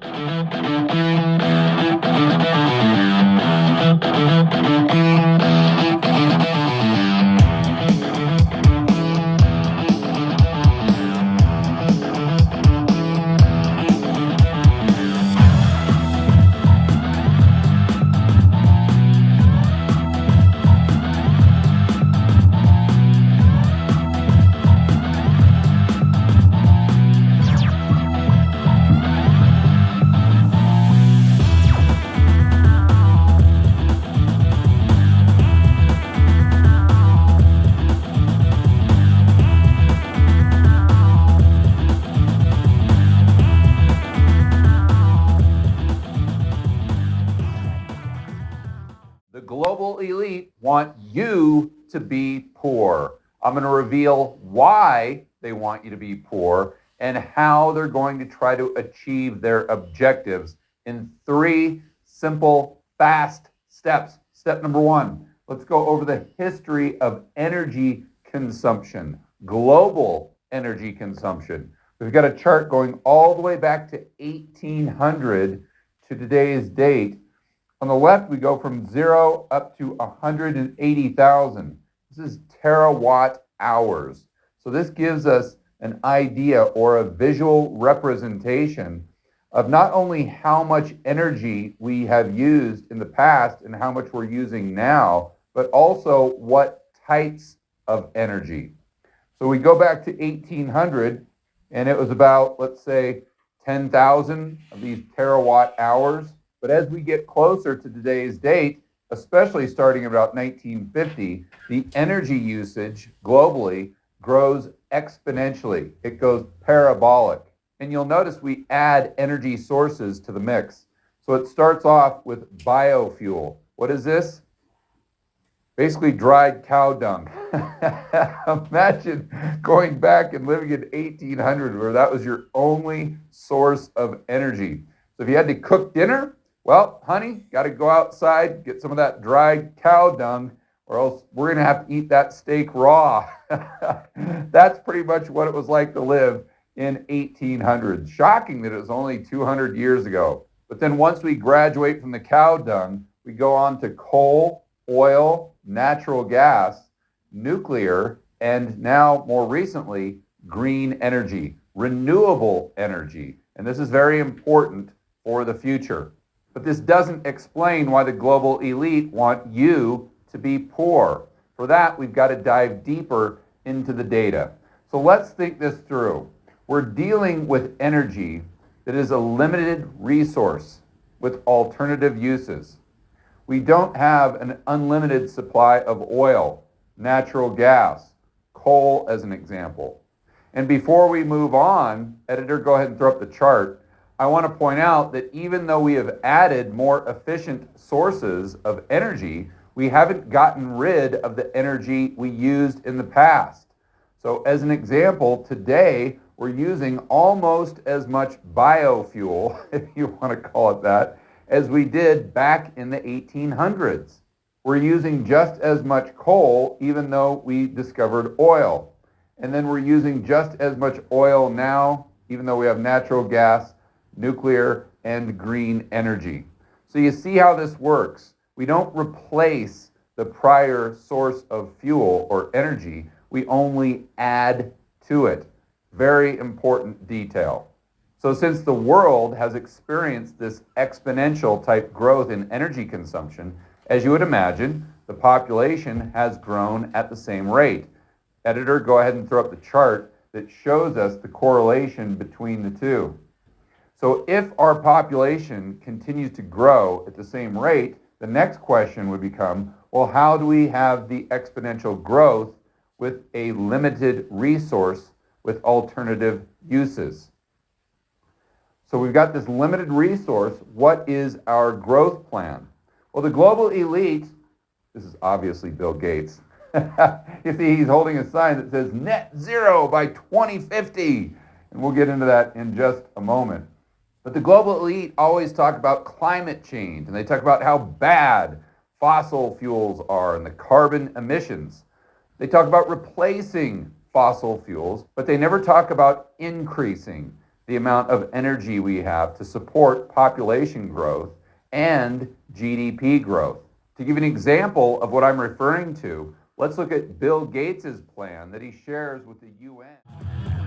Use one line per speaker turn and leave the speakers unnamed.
The global elite want you to be poor. I'm going to reveal why they want you to be poor and how they're going to try to achieve their objectives in 3 simple, fast steps. Step number 1, let's go over the history of energy consumption, global energy consumption. We've got a chart going all the way back to 1800 to today's date. On the left, we go from 0 up to 180,000. This is terawatt hours. So this gives us an idea or a visual representation of not only how much energy we have used in the past and how much we're using now, but also what types of energy. So we go back to 1800, and it was about, let's say, 10,000 of these terawatt hours. But as we get closer to today's date, especially starting about 1950, the energy usage globally grows exponentially. It goes parabolic. And you'll notice we add energy sources to the mix. So it starts off with biofuel. What is this? Basically dried cow dung. Imagine going back and living in 1800 where that was your only source of energy. So if you had to cook dinner, well, honey, got to go outside, get some of that dried cow dung, or else we're going to have to eat that steak raw. That's pretty much what it was like to live in 1800s. Shocking that it was only 200 years ago. But then once we graduate from the cow dung, we go on to coal, oil, natural gas, nuclear, and now more recently, green energy, renewable energy. And this is very important for the future. But this doesn't explain why the global elite want you to be poor. For that, we've got to dive deeper into the data. So let's think this through. We're dealing with energy that is a limited resource with alternative uses. We don't have an unlimited supply of oil, natural gas, coal as an example. And before we move on, editor, go ahead and throw up the chart. I want to point out that even though we have added more efficient sources of energy, we haven't gotten rid of the energy we used in the past. So as an example, today we're using almost as much biofuel, if you want to call it that, as we did back in the 1800s. We're using just as much coal even though we discovered oil. And then we're using just as much oil now even though we have natural gas, nuclear, and green energy. So you see how this works. We don't replace the prior source of fuel or energy. We only add to it. Very important detail. So since the world has experienced this exponential type growth in energy consumption, as you would imagine, the population has grown at the same rate. Editor, go ahead and throw up the chart that shows us the correlation between the two. So if our population continues to grow at the same rate, the next question would become, well, how do we have the exponential growth with a limited resource with alternative uses? So we've got this limited resource. What is our growth plan? Well, the global elite, this is obviously Bill Gates. You see, he's holding a sign that says net zero by 2050. And we'll get into that in just a moment. But the global elite always talk about climate change, and they talk about how bad fossil fuels are and the carbon emissions. They talk about replacing fossil fuels, but they never talk about increasing. the amount of energy we have to support population growth and GDP growth. To give an example of what I'm referring to, let's look at Bill Gates' plan that he shares with the UN.